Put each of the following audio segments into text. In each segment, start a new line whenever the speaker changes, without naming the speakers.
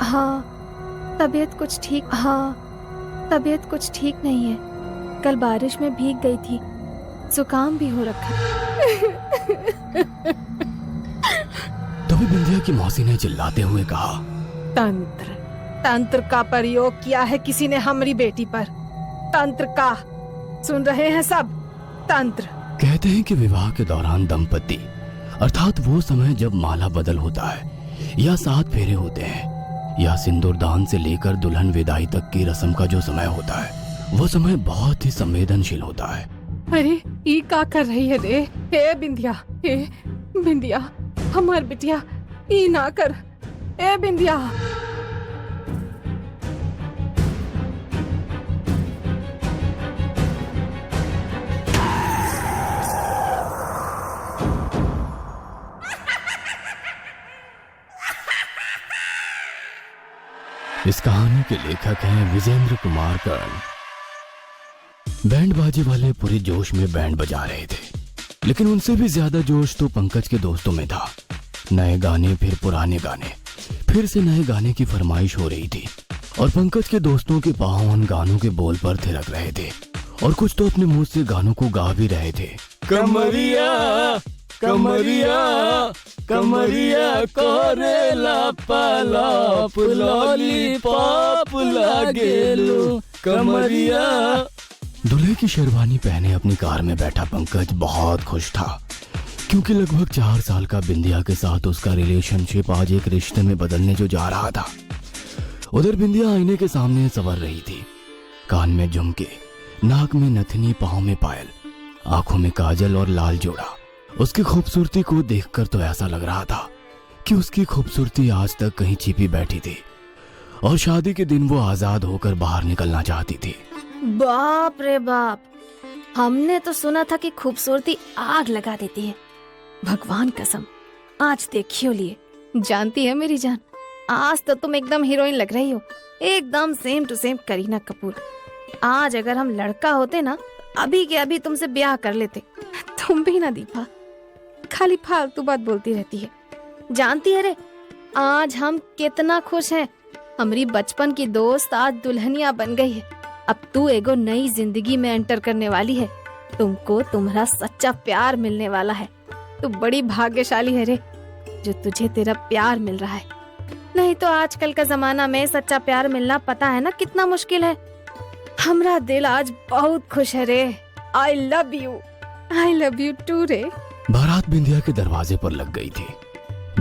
हाँ, तबीयत कुछ ठीक नहीं है। कल बारिश में भीग गई थी, जुकाम भी हो रखा।
तभी बिंदिया की मौसी ने चिल्लाते हुए कहा,
तंत्र का प्रयोग किया है किसी ने हमारी बेटी पर। तंत्र का, सुन रहे हैं सब? तंत्र।
कहते हैं कि विवाह के दौरान दंपति, अर्थात वो समय जब माला बदल होता है या 7 फेरे होते हैं या सिंदूरदान से लेकर दुल्हन विदाई तक की रस्म का जो समय होता है, वो समय बहुत ही संवेदनशील होता है।
अरे ये क्या कर रही है रे? हे बिंदिया, हमार बिटिया, ई ना कर। ए बिंदिया।
इस कहानी के लेखक हैं विजेंद्र कुमार कर्ण। बैंड बाजी वाले पूरे जोश में बैंड बजा रहे थे, लेकिन उनसे भी ज्यादा जोश तो पंकज के दोस्तों में था। नए गाने, फिर पुराने गाने, फिर से नए गाने की फरमाइश हो रही थी और पंकज के दोस्तों के पांव उन गानों के बोल पर थिरक रहे थे और कुछ तो अपने मुंह से गानों को गा भी रहे थे। कमरिया कमरिया कमरिया कोरेला पालाप लॉलीपॉप लागेलू कमरिया। दूल्हे की शेरवानी पहने अपनी कार में बैठा पंकज बहुत खुश था, क्योंकि लगभग 4 साल का बिंदिया के साथ उसका रिलेशनशिप आज एक रिश्ते में बदलने जो जा रहा था। उधर बिंदिया आईने के सामने संवर रही थी, कान में झुमके, नाक में नथनी, पाँव में पायल, आंखों में काजल और लाल जोड़ा। उसकी खूबसूरती को देखकर तो ऐसा लग रहा था कि उसकी खूबसूरती आज तक कहीं छिपी बैठी थी और शादी के दिन वो आजाद होकर बाहर निकलना चाहती थी।
बाप रे बाप, हमने तो सुना था कि खूबसूरती आग लगा देती है। भगवान कसम, आज देखियो लिए। जानती है मेरी जान, आज तो तुम एकदम हीरोइन लग रही हो, एकदम same to same Kareena Kapoor. आज अगर हम लड़का होते ना, अभी के अभी तुमसे ब्याह कर लेते। तुम भी ना दीपा, खाली फालतू बात बोलती रहती है। जानती है रे, आज हम कितना खुश हैं। हमारी बचपन की दोस्त आज दुल्हनिया बन गई है। अब तू एगो नई जिंदगी में एंटर करने वाली है। तुमको तुम्हारा सच्चा प्यार मिलने वाला है। तू बड़ी भाग्यशाली है रे, जो तुझे तेरा प्यार मिल रहा है। नहीं तो आजकल का जमाना में सच्चा प्यार मिलना पता है ना कितना मुश्किल है। हमरा दिल आज बहुत खुश है रे। आई लव यू टू रे।
बारात बिंदिया के दरवाजे पर लग गई थी।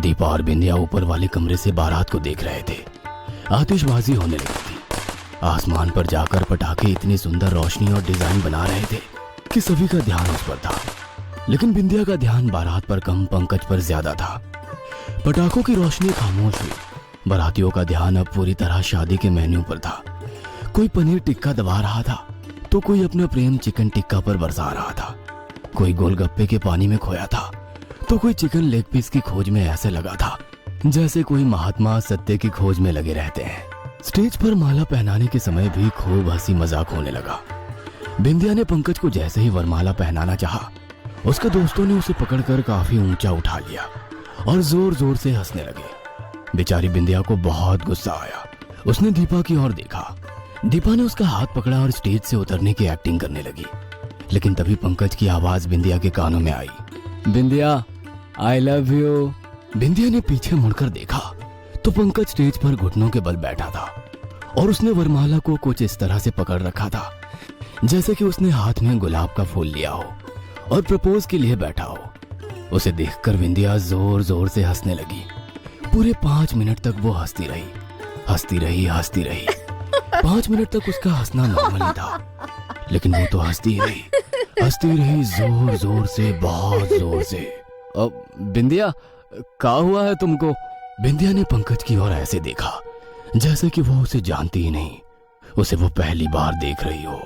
दीपा और बिंदिया ऊपर वाले कमरे से बारात को देख रहे थे। आतिशबाजी होने लगी थी। आसमान पर जाकर पटाखे इतनी सुंदर रोशनी और डिजाइन बना रहे थे कि सभी का ध्यान उस पर था, लेकिन बिंदिया का ध्यान बारात पर कम, पंकज पर ज्यादा था। पटाखों की रोशनी खामोश हुई। बारातियों का ध्यान अब पूरी तरह शादी के मेन्यू पर था। कोई पनीर टिक्का दबा रहा था तो कोई अपना प्रेम चिकन टिक्का पर बरसा रहा था। कोई गोलगप्पे के पानी में खोया था तो कोई चिकन लेग पीस की खोज में ऐसे लगा था जैसे कोई महात्मा सत्य की खोज में लगे रहते हैं। स्टेज पर माला पहनाने के समय भी खूब हंसी मजाक होने लगा। बिंदिया ने पंकज को जैसे ही वरमाला पहनाना चाहा, उसके दोस्तों ने उसे पकड़कर काफी ऊंचा उठा लिया और जोर जोर से हंसने लगे। बेचारी बिंदिया को बहुत गुस्सा आया। उसने दीपा की ओर देखा। दीपा ने उसका हाथ पकड़ा और स्टेज से उतरने की एक्टिंग करने लगी, लेकिन तभी पंकज की आवाज बिंदिया के कानों में आई, बिंदिया आई लव यू। बिंदिया ने पीछे मुड़कर देखा तो पंकज स्टेज पर घुटनों के बल बैठा था और उसने वरमाला को कुछ इस तरह से पकड़ रखा था जैसे कि उसने हाथ में गुलाब का फूल लिया हो और प्रपोज के लिए बैठा हो। उसे देखकर बिंदिया जोर जोर से हंसने लगी। पूरे 5 मिनट तक वो हंसती रही। 5 मिनट तक उसका हंसना नॉर्मल ही था, लेकिन वो तो हंसती रही जोर जोर से, बहुत जोर से। अब बिंदिया, क्या हुआ है तुमको? बिंदिया ने पंकज की ओर ऐसे देखा जैसे कि वो उसे जानती ही नहीं, उसे वो पहली बार देख रही हो।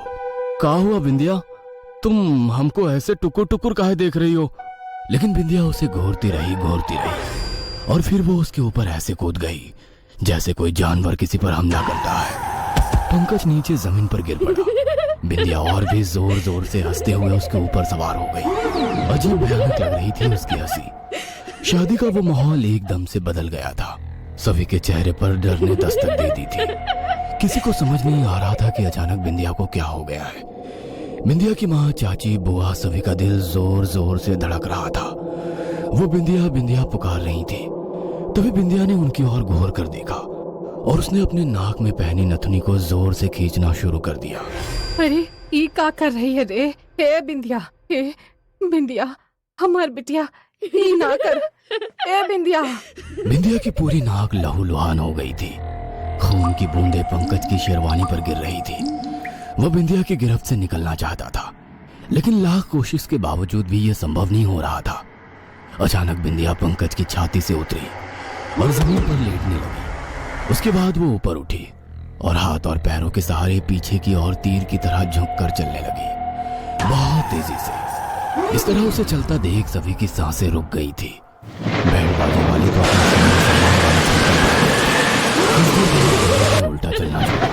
क्या हुआ बिंदिया, तुम हमको ऐसे टुकुर टुकुर काहे देख रही हो? लेकिन बिंदिया उसे घूरती रही और फिर वो उसके ऊपर ऐसे कूद गई जैसे कोई जानवर किसी पर हमला करता है। पंकज नीचे जमीन पर गिर पड़ा। बिंदिया और भी जोर जोर से हंसते हुए उसके ऊपर सवार हो गई। अजीब भयानक लग रही थी उसकी हंसी। शादी का वो माहौल एकदम से बदल गया था। सभी के चेहरे पर डर ने दस्तक दे दी थी। किसी को समझ नहीं आ रहा था कि अचानक बिंदिया को क्या हो गया है। बिंदिया की माँ, चाची, बुआ, सभी का दिल जोर जोर से धड़क रहा था। वो बिंदिया बिंदिया पुकार रही थी। तभी बिंदिया ने उनकी ओर घूर कर देखा और उसने अपने नाक में पहनी नथुनी को जोर से खींचना शुरू कर दिया।
अरे ई का कर रही है रे? ए बिंदिया, ए बिंदिया, हमार बिटिया ई ना कर। ए बिंदिया।
बिंदिया की पूरी नाक लहूलुहान हो गई थी। खून की बूंदें पंकज की शेरवानी पर गिर रही थी। वह बिंदिया की गिरफ्त से निकलना चाहता था, लेकिन लाख कोशिश के बावजूद भी यह संभव नहीं हो रहा था। अचानक बिंदिया पंकज की छाती से उतरी और जमीन पर लेटने लगी। उसके बाद वो ऊपर उठी और हाथ और पैरों के सहारे पीछे की ओर तीर की तरह झुककर चलने लगी, बहुत तेजी से। इस तरह उसे चलता देख सभी की सांसें रुक गई थी। बैंडबाजी वाले तो अपने उल्टा चलना छोड़ा,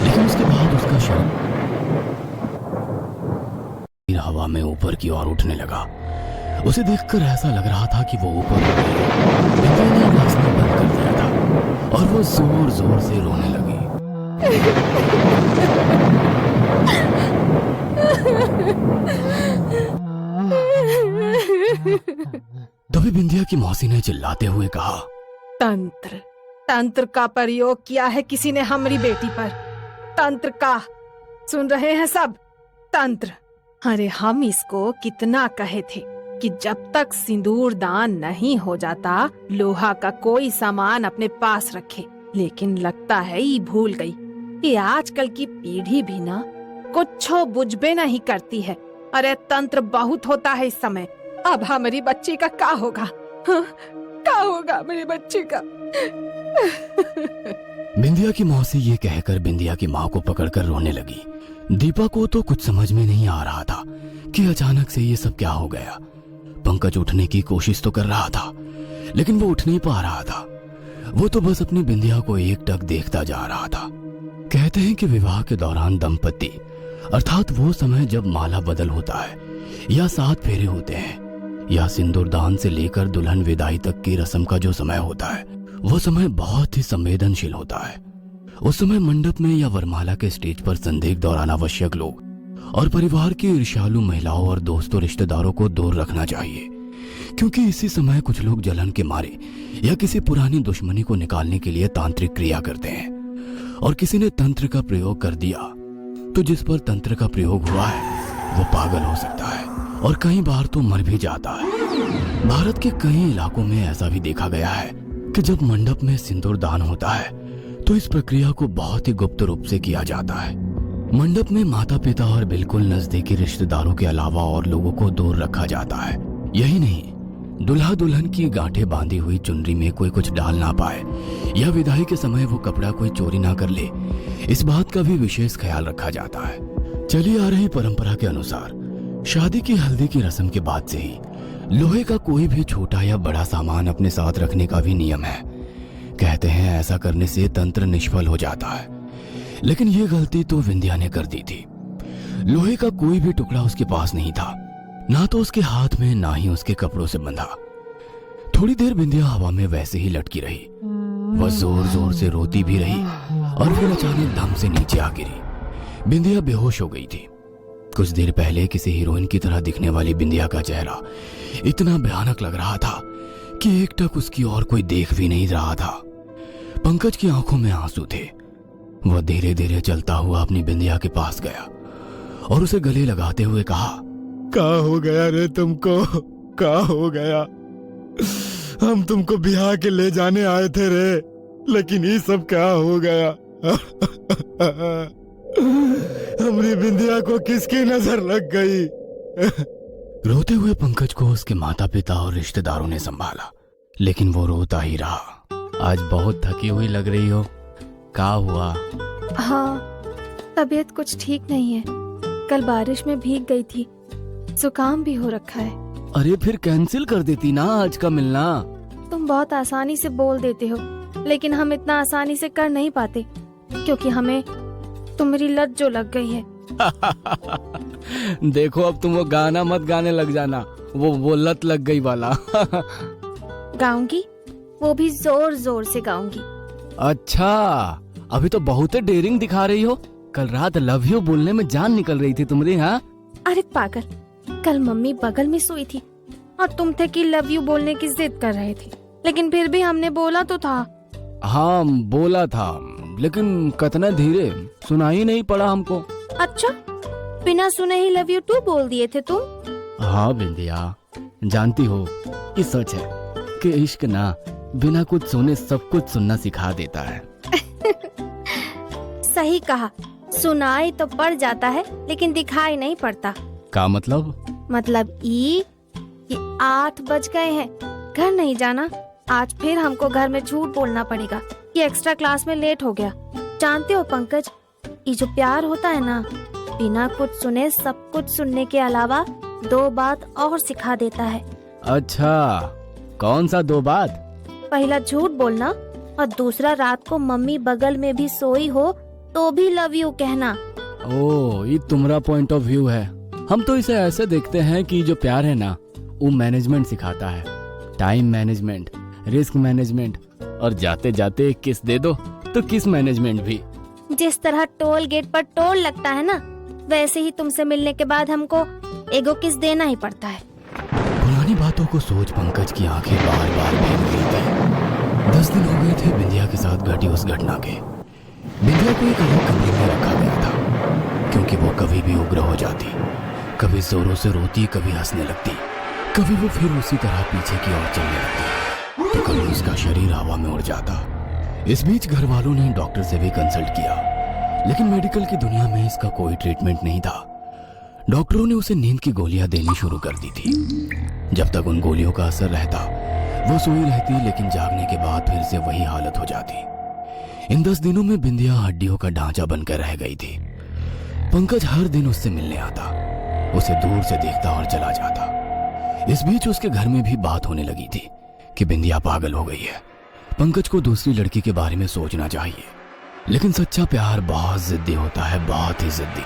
लेकिन उसके बाद उसका शरीर हवा में ऊपर की ओर उठने लगा। उसे देखकर ऐसा लग रहा था कि वो ऊपर उड़ गई। बिंदिया ने नाचना बंद कर दिया था और वो जोर जोर से रोने लगी। तभी बिंदिया की मौसी ने चिल्लाते हुए कहा,
तंत्र, तंत्र का प्रयोग किया है किसी ने हमारी बेटी पर। तंत्र का, सुन रहे हैं सब? तंत्र। अरे हम इसको कितना कहे थे कि जब तक सिंदूर दान नहीं हो जाता लोहा का कोई सामान अपने पास रखे, लेकिन लगता है ये भूल गई। ये आजकल की पीढ़ी भी ना कुछ बुझबे नहीं करती है। अरे तंत्र बहुत होता है इस समय। अब हमारी बच्ची का क्या होगा? हाँ? क्या होगा मेरी बच्ची का?
बिंदिया की मौसी ये कहकर बिंदिया की माँ को पकड़कर रोने लगी। दीपा को तो कुछ समझ में नहीं आ रहा था कि अचानक से ये सब क्या हो गया। पंकज उठने की कोशिश तो कर रहा था, लेकिन वो उठ नहीं पा रहा था। वो तो बस अपनी बिंदिया को एकटक देखता जा रहा था। कहते हैं कि विवाह के दौरान दंपति, अर्थात वो समय जब माला बदल होता है या 7 फेरे होते हैं या सिंदूरदान से लेकर दुल्हन विदाई तक की रस्म का जो समय होता है, वो समय बहुत ही संवेदनशील होता है। उस समय मंडप में या वरमाला के स्टेज पर संदिग्ध और अनावश्यक लोग और परिवार की ईर्ष्यालु महिलाओं और दोस्तों रिश्तेदारों को दूर रखना चाहिए, क्योंकि इसी समय कुछ लोग जलन के मारे या किसी पुरानी दुश्मनी को निकालने के लिए तांत्रिक क्रिया करते हैं। और किसी ने तंत्र का प्रयोग कर दिया तो जिस पर तंत्र का प्रयोग हुआ है वो पागल हो सकता है और कई बार तो मर भी जाता है। भारत के कई इलाकों में ऐसा भी देखा गया है कि जब मंडप में सिंदूर दान होता है तो इस प्रक्रिया को बहुत ही गुप्त रूप से किया जाता है। मंडप में माता पिता और बिल्कुल नजदीकी रिश्तेदारों के अलावा और लोगों को दूर रखा जाता है। यही नहीं, दुल्हा दुल्हन की गांठें बांधी हुई चुनरी में कोई कुछ डाल ना पाए या विदाई के समय वो कपड़ा कोई चोरी ना कर ले, इस बात का भी विशेष ख्याल रखा जाता है। चली आ रही परंपरा के अनुसार शादी की हल्दी की रस्म के बाद से ही लोहे का कोई भी छोटा या बड़ा सामान अपने साथ रखने का भी नियम है। कहते हैं ऐसा करने से तंत्र निष्फल हो जाता है, लेकिन ये गलती तो विंध्या ने कर दी थी। लोहे का कोई भी टुकड़ा उसके पास नहीं था, ना तो उसके हाथ में ना ही उसके कपड़ों से बंधा। थोड़ी देर बिंदिया हवा में वैसे ही लटकी रही। वह जोर जोर से रोती भी रही और फिर अचानक दम से नीचे आ गिरी। बिंदिया बेहोश हो गई थी। कुछ देर पहले किसी हीरोइन की तरह दिखने वाली बिंदिया का चेहरा इतना भयानक लग रहा था कि एकटक उसकी ओर कोई देख भी नहीं रहा था। पंकज की आंखों में आंसू थे। वह धीरे धीरे चलता हुआ अपनी बिंदिया के पास गया और उसे गले लगाते हुए कहा,
क्या हो गया रे तुमको? क्या हो गया? हम तुमको बिहार के ले जाने आए थे रे, लेकिन ये सब क्या हो गया? हमारी बिंदिया को किसकी नजर लग गई?
रोते हुए पंकज को उसके माता पिता और रिश्तेदारों ने संभाला, लेकिन वो रोता ही रहा। आज बहुत थकी हुई लग रही हो, क्या हुआ?
हाँ, तबीयत कुछ ठीक नहीं है। कल बारिश में भीग गई थी, जुकाम भी हो रखा है।
अरे फिर कैंसिल कर देती ना आज का मिलना।
तुम बहुत आसानी से बोल देते हो, लेकिन हम इतना आसानी से कर नहीं पाते, क्योंकि हमें तुम्हारी लत जो लग गई है।
देखो अब तुम वो गाना मत गाने लग जाना, वो लत लग गई वाला।
गाऊंगी, वो भी जोर जोर से गाऊंगी।
अच्छा, अभी तो बहुत डेयरिंग दिखा रही हो। कल रात लव यू बोलने में जान निकल रही थी तुम्हारी। हाँ,
अरे पागल, कल मम्मी बगल में सोई थी और तुम थे कि लव यू बोलने की जिद कर रहे थे, लेकिन फिर भी हमने बोला तो था।
हाँ बोला था, लेकिन कितना धीरे, सुनाई नहीं पड़ा हमको।
अच्छा, बिना सुने ही लव यू टू बोल दिए थे तुम?
हाँ बिंदिया, जानती हो ये सच है कि इश्क ना बिना कुछ सुने सब कुछ सुनना सिखा देता है।
सही कहा, सुनाई तो पड़ जाता है लेकिन दिखाई नहीं पड़ता।
का मतलब?
मतलब ये कि 8 बज गए हैं, घर नहीं जाना। आज फिर हमको घर में झूठ बोलना पड़ेगा कि एक्स्ट्रा क्लास में लेट हो गया। जानते हो पंकज, ये जो प्यार होता है ना, बिना कुछ सुने सब कुछ सुनने के अलावा 2 बात और सिखा देता है।
अच्छा, कौन सा 2 बात?
पहला झूठ बोलना और दूसरा रात को मम्मी बगल में भी सोई हो तो भी लव यू कहना।
ओ, ये तुम्हारा पॉइंट ऑफ व्यू है। हम तो इसे ऐसे देखते हैं कि जो प्यार है ना, वो मैनेजमेंट सिखाता है, टाइम मैनेजमेंट, रिस्क मैनेजमेंट, और जाते जाते किस दे दो तो किस मैनेजमेंट भी।
जिस तरह टोल गेट पर टोल लगता है ना, वैसे ही तुमसे मिलने के बाद हमको एगो किस देना ही पड़ता है।
पुरानी बातों को सोच पंकज की आंखें बार बार भीग रही थी। 10 दिन हो गए थे बिंदिया के साथ घटी उस घटना के। बिंदिया को एक अलग कमरे में रखा गया था, क्योंकि वो कभी भी उग्र हो जाती, कभी जोरों से रोती, कभी हंसने लगती, कभी वो फिर उसी तरह पीछे की ओर चलने लगती, तो कभी उसका शरीर हवा में उड़ जाता। इस बीच घर वालों ने डॉक्टर से भी कंसल्ट किया, लेकिन मेडिकल की दुनिया में इसका कोई ट्रीटमेंट नहीं था। डॉक्टरों ने उसे नींद की गोलियां देनी शुरू कर दी थी। जब तक उन गोलियों का असर रहता, वो सोई रहती, लेकिन जागने के बाद फिर से वही हालत हो जाती। इन 10 दिनों में बिंदिया हड्डियों का ढांचा बनकर रह गई थी। पंकज हर दिन उससे मिलने आता, उसे दूर से देखता और चला जाता। इस बीच उसके घर में भी बात होने लगी थी कि बिंदिया पागल हो गई है, पंकज को दूसरी लड़की के बारे में सोचना चाहिए। लेकिन सच्चा प्यार बहुत जिद्दी होता है, बहुत ही जिद्दी।